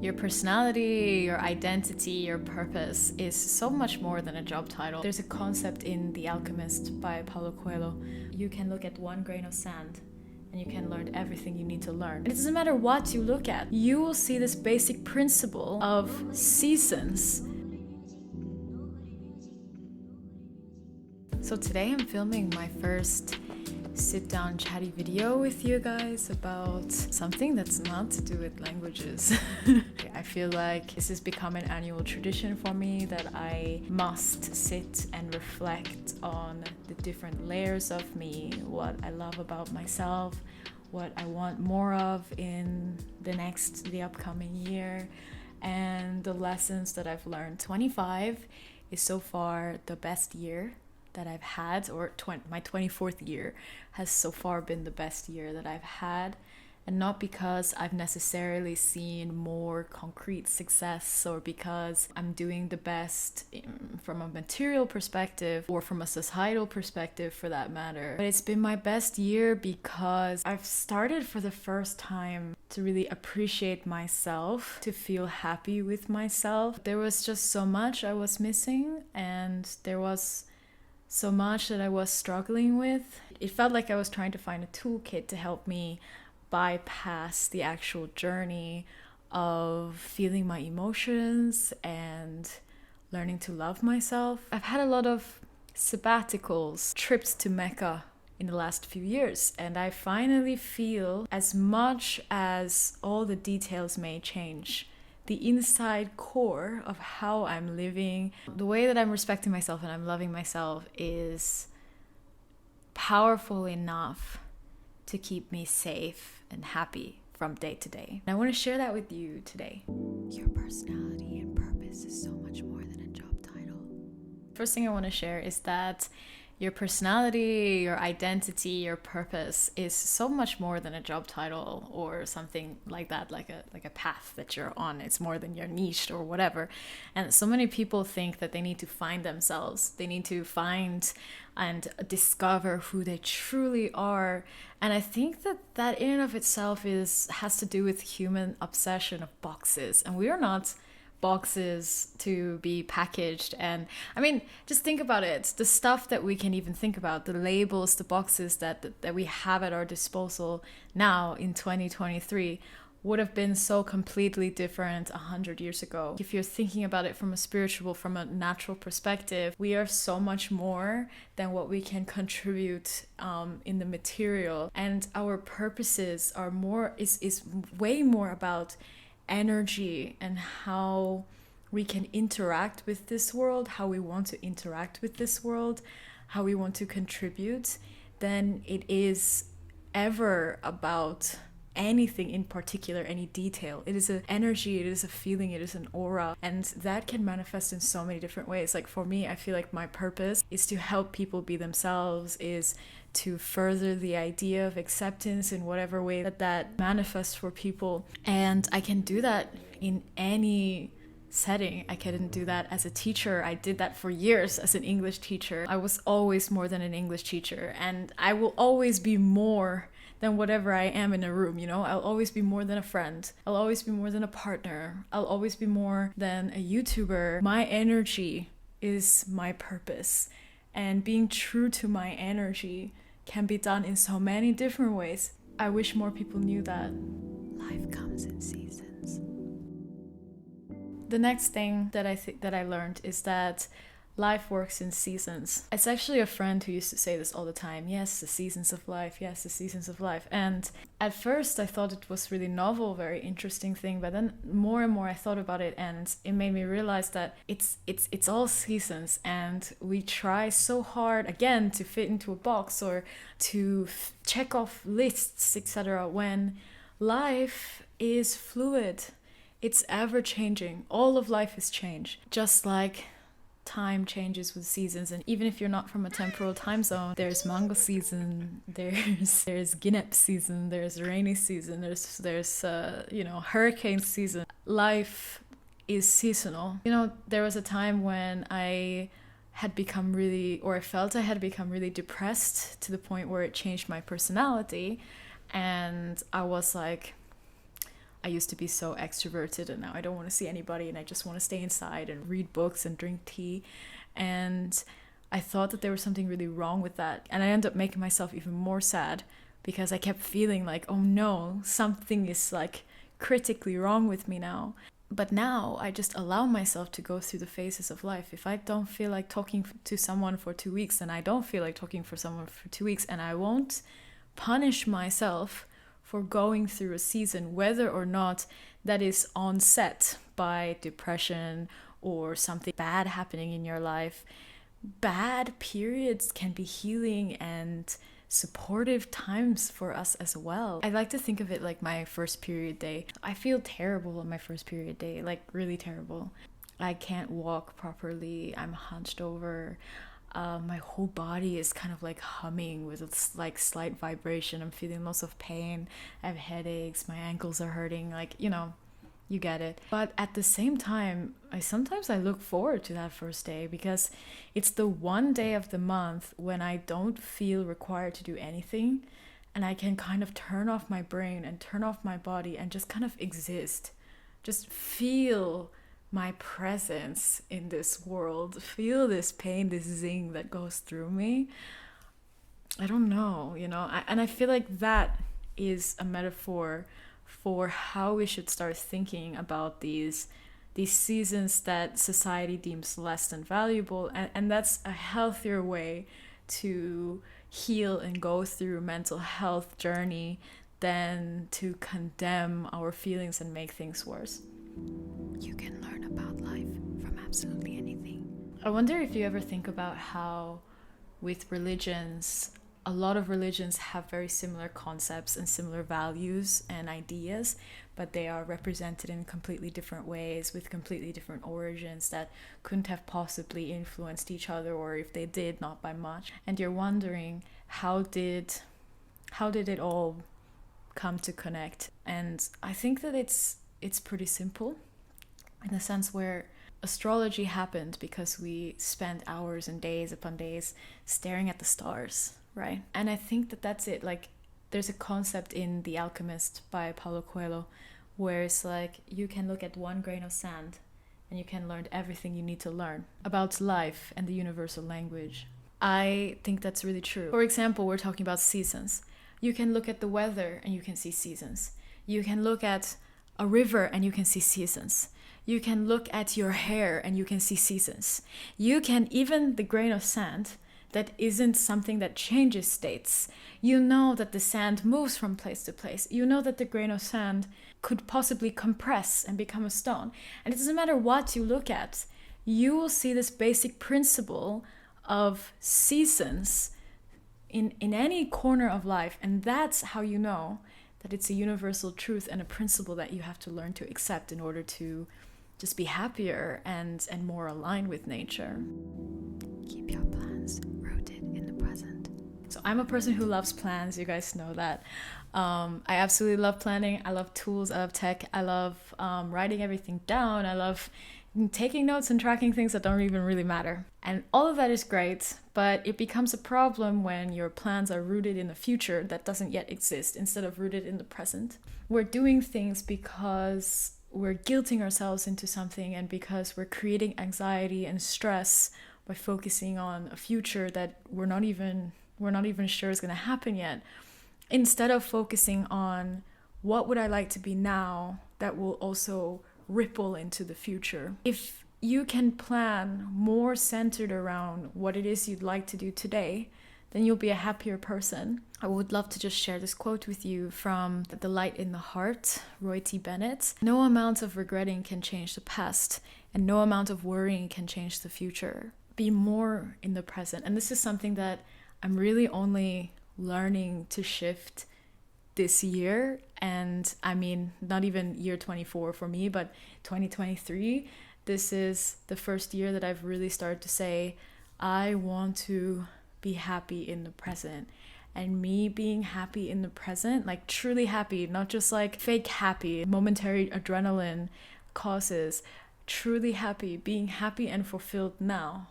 Your personality, your identity, your purpose is so much more than a job title. There's a concept in The Alchemist by Paulo Coelho. You can look at one grain of sand and you can learn everything you need to learn. It doesn't matter what you look at. You will see this basic principle of seasons. So today I'm filming my first sit-down chatty video with you guys about something that's not to do with languages. I feel like this has become an annual tradition for me that I must sit and reflect on the different layers of me, what I love about myself, what I want more of in the upcoming year, and the lessons that I've learned. 25 is so far the best year that I've had, or my 24th year has so far been the best year that I've had. And not because I've necessarily seen more concrete success or because I'm doing the best from a material perspective or from a societal perspective for that matter. But it's been my best year because I've started for the first time to really appreciate myself, to feel happy with myself. There was just so much I was missing, and there was so much that I was struggling with. It felt like I was trying to find a toolkit to help me bypass the actual journey of feeling my emotions and learning to love myself. I've had a lot of sabbaticals, trips to Mecca in the last few years, and I finally feel, as much as all the details may change, the inside core of how I'm living, the way that I'm respecting myself and I'm loving myself is powerful enough to keep me safe and happy from day to day. And I want to share that with you today. Your personality and purpose is so much more than a job title. First thing I want to share is that your personality, your identity, your purpose is so much more than a job title or something like that, like a path that you're on. It's more than your niche or whatever. And so many people think that they need to find themselves. They need to find and discover who they truly are. And I think that in and of itself has to do with human obsession of boxes. And we are not boxes to be packaged. And I mean, just think about it, the stuff that we can even think about, the labels, the boxes that we have at our disposal now in 2023 would have been so completely different 100 years ago. If you're thinking about it from a natural perspective, we are so much more than what we can contribute in the material, and our purposes are is way more about energy and how we can interact with this world, how we want to interact with this world, how we want to contribute, than it is ever about anything in particular, any detail. It is an energy, it is a feeling, it is an aura, and that can manifest in so many different ways. Like for me, I feel like my purpose is to help people be themselves, is to further the idea of acceptance in whatever way that manifests for people. And I can do that in any setting. I couldn't do that as a teacher. I did that for years as an English teacher. I was always more than an English teacher, and I will always be more than whatever I am in a room, you know? I'll always be more than a friend. I'll always be more than a partner. I'll always be more than a YouTuber. My energy is my purpose, and being true to my energy can be done in so many different ways. I wish more people knew that. Life comes in seasons. The next thing that I learned is that life works in seasons. It's actually a friend who used to say this all the time. Yes, the seasons of life. Yes, the seasons of life. And at first I thought it was really novel, very interesting thing. But then more and more I thought about it, and it made me realize that it's all seasons. And we try so hard, again, to fit into a box or to check off lists, etc. when life is fluid. It's ever changing. All of life is change. Just like time changes with seasons, and even if you're not from a temporal time zone, there's mango season, there's Guinep season, there's rainy season, there's hurricane season. Life is seasonal. You know, there was a time when I felt I had become really depressed to the point where it changed my personality, and I was like, I used to be so extroverted, and now I don't want to see anybody, and I just want to stay inside and read books and drink tea. And I thought that there was something really wrong with that. And I ended up making myself even more sad because I kept feeling like, oh no, something is like critically wrong with me now. But now I just allow myself to go through the phases of life. If I don't feel like talking to someone for 2 weeks, then I don't feel like talking for someone for 2 weeks, and I won't punish myself for going through a season, whether or not that is onset by depression or something bad happening in your life. Bad periods can be healing and supportive times for us as well. I like to think of it like my first period day. I feel terrible on my first period day, like really terrible. I can't walk properly. I'm hunched over. My whole body is kind of like humming with a like slight vibration. I'm feeling lots of pain. I have headaches. My ankles are hurting. Like, you know, you get it. But at the same time, I look forward to that first day because it's the one day of the month when I don't feel required to do anything, and I can kind of turn off my brain and turn off my body and just kind of exist. Just feel my presence in this world, feel this pain, this zing that goes through me. I don't know, you know, and I feel like that is a metaphor for how we should start thinking about these seasons that society deems less than valuable, and that's a healthier way to heal and go through a mental health journey than to condemn our feelings and make things worse. You can learn about life from absolutely anything. I wonder if you ever think about how with religions, a lot of religions have very similar concepts and similar values and ideas, but they are represented in completely different ways with completely different origins that couldn't have possibly influenced each other, or if they did, not by much. And you're wondering, how did it all come to connect? And I think that it's pretty simple, in the sense where astrology happened because we spent hours and days upon days staring at the stars, right? And I think that that's it. Like, there's a concept in The Alchemist by Paulo Coelho where it's like you can look at one grain of sand and you can learn everything you need to learn about life and the universal language. I think that's really true. For example, we're talking about seasons. You can look at the weather and you can see seasons. You can look at a river and you can see seasons. You can look at your hair and you can see seasons. You can, even the grain of sand that isn't something that changes states. You know that the sand moves from place to place. You know that the grain of sand could possibly compress and become a stone. And it doesn't matter what you look at, you will see this basic principle of seasons in any corner of life. And that's how you know that it's a universal truth and a principle that you have to learn to accept in order to just be happier and more aligned with nature. Keep your plans rooted in the present. So I'm a person who loves plans, you guys know that. I absolutely love planning. I love tools, I love tech, I love writing everything down, I love taking notes and tracking things that don't even really matter. And all of that is great, but it becomes a problem when your plans are rooted in a future that doesn't yet exist instead of rooted in the present. We're doing things because we're guilting ourselves into something and because we're creating anxiety and stress by focusing on a future that we're not even sure is going to happen yet, instead of focusing on what would I like to be now that will also ripple into the future. If you can plan more centered around what it is you'd like to do today, then you'll be a happier person. I would love to just share this quote with you from The Light in the Heart, Roy T. Bennett. No amount of regretting can change the past, and no amount of worrying can change the future. Be more in the present. And this is something that I'm really only learning to shift this year. And I mean, not even year 24 for me, but 2023. This is the first year that I've really started to say, I want to be happy in the present. And me being happy in the present, like truly happy, not just like fake happy, momentary adrenaline causes, truly happy, being happy and fulfilled now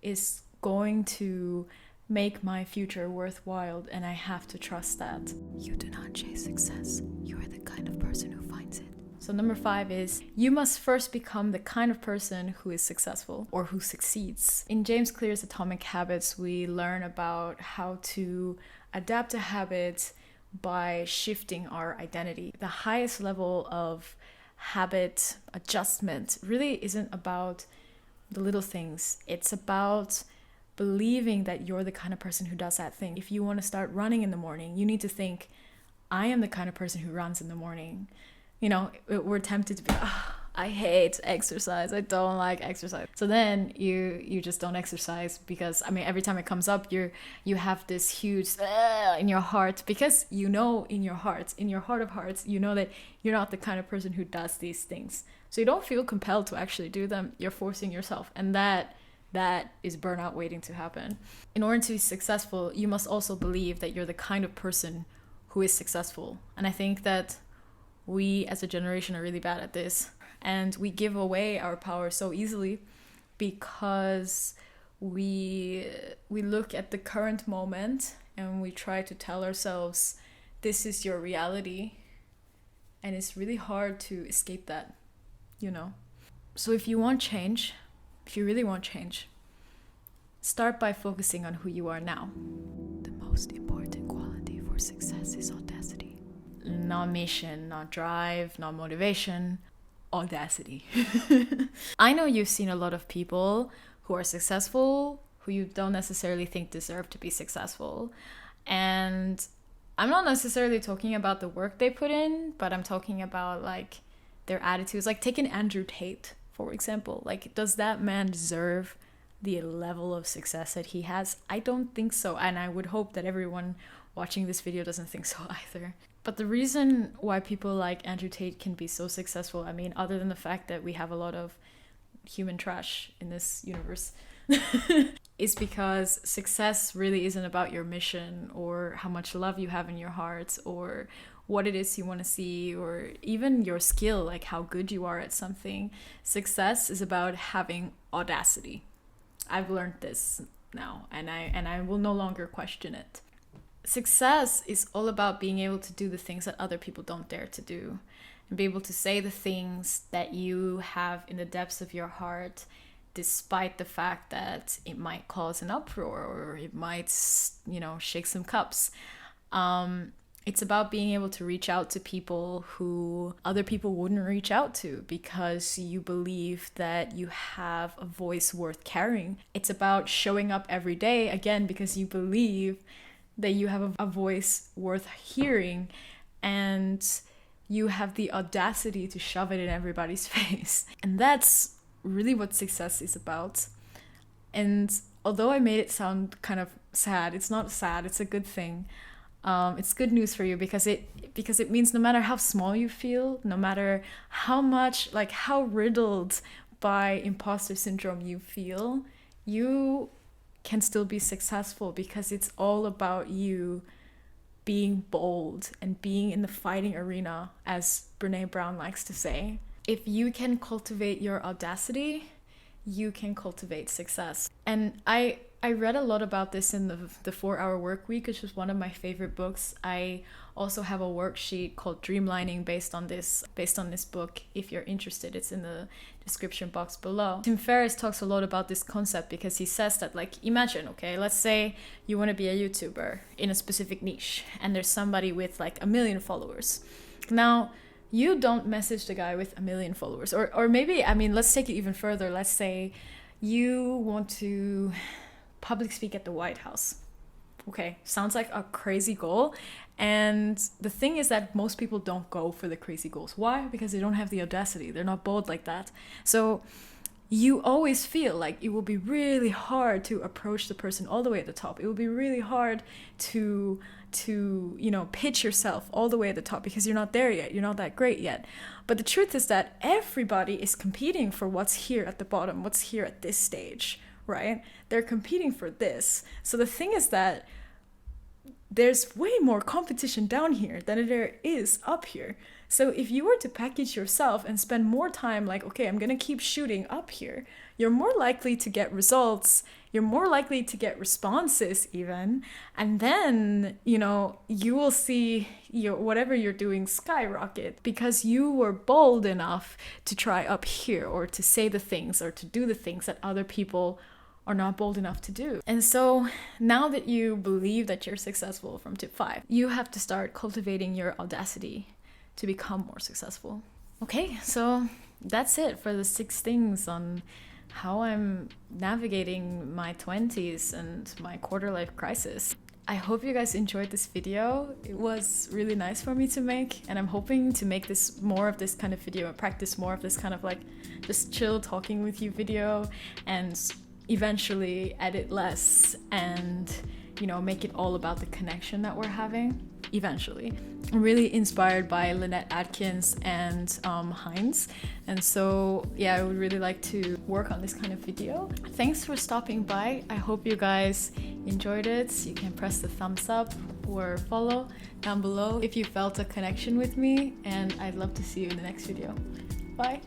is going to make my future worthwhile, and I have to trust that. You do not chase success. You are the kind of person who finds it. So number 5 is you must first become the kind of person who is successful or who succeeds. In James Clear's Atomic Habits, we learn about how to adapt a habit by shifting our identity. The highest level of habit adjustment really isn't about the little things. It's about believing that you're the kind of person who does that thing. If you want to start running in the morning, you need to think, I am the kind of person who runs in the morning. We're tempted to be, I hate exercise. I don't like exercise. So then you just don't exercise because, every time it comes up, you have this huge in your heart, because in your heart of hearts, you know that you're not the kind of person who does these things. So you don't feel compelled to actually do them. You're forcing yourself. And that is burnout waiting to happen. In order to be successful, you must also believe that you're the kind of person who is successful. And I think that we as a generation are really bad at this. And we give away our power so easily because we look at the current moment and we try to tell ourselves, this is your reality. And it's really hard to escape that, So if you want change, if you really want change, start by focusing on who you are now. The most important quality for success is audacity. Not mission, not drive, not motivation, audacity. I know you've seen a lot of people who are successful who you don't necessarily think deserve to be successful. And I'm not necessarily talking about the work they put in, but I'm talking about their attitudes. Take an Andrew Tate, for example. Does that man deserve the level of success that he has? I don't think so. And I would hope that everyone watching this video doesn't think so either. But the reason why people like Andrew Tate can be so successful, other than the fact that we have a lot of human trash in this universe, is because success really isn't about your mission or how much love you have in your heart or what it is you want to see or even your skill, how good you are at something. Success is about having audacity. I've learned this now, and I will no longer question it. Success is all about being able to do the things that other people don't dare to do, and be able to say the things that you have in the depths of your heart, despite the fact that it might cause an uproar or it might, shake some cups. It's about being able to reach out to people who other people wouldn't reach out to because you believe that you have a voice worth carrying. It's about showing up every day, again, because you believe that you have a voice worth hearing and you have the audacity to shove it in everybody's face. And that's really what success is about. And although I made it sound kind of sad, it's not sad, it's a good thing. It's good news for you because it means no matter how small you feel, no matter how much, how riddled by imposter syndrome you feel, you can still be successful because it's all about you being bold and being in the fighting arena, as Brene Brown likes to say. If you can cultivate your audacity, you can cultivate success. And I read a lot about this in the 4-Hour Work Week, which is one of my favorite books. I also have a worksheet called Dreamlining based on this book. If you're interested, it's in the description box below. Tim Ferriss talks a lot about this concept because he says that, imagine, okay, let's say you want to be a YouTuber in a specific niche and there's somebody with 1 million followers. Now, you don't message the guy with 1 million followers. Or maybe, let's take it even further. Let's say you want to public speak at the White House. Okay, sounds like a crazy goal. And the thing is that most people don't go for the crazy goals. Why? Because they don't have the audacity. They're not bold like that. So you always feel like it will be really hard to approach the person all the way at the top. It will be really hard to pitch yourself all the way at the top because you're not there yet. You're not that great yet. But the truth is that everybody is competing for what's here at the bottom, what's here at this stage, right? They're competing for this. So the thing is that there's way more competition down here than there is up here. So if you were to package yourself and spend more time okay, I'm going to keep shooting up here, you're more likely to get results you're more likely to get responses even, and then you will see whatever you're doing skyrocket because you were bold enough to try up here, or to say the things or to do the things that other people are not bold enough to do. And so now that you believe that you're successful from tip 5, you have to start cultivating your audacity to become more successful. Okay, so that's it for the 6 things on how I'm navigating my 20s and my quarter life crisis. I hope you guys enjoyed this video. It was really nice for me to make, and I'm hoping to make this more of this kind of video and practice more of this kind of like just chill talking with you video, and eventually edit less and make it all about the connection that we're having eventually. I'm really inspired by Lynette Atkins and Heinz, and so yeah, I would really like to work on this kind of video. Thanks for stopping by. I hope you guys enjoyed it. You can press the thumbs up or follow down below if you felt a connection with me, and I'd love to see you in the next video. Bye.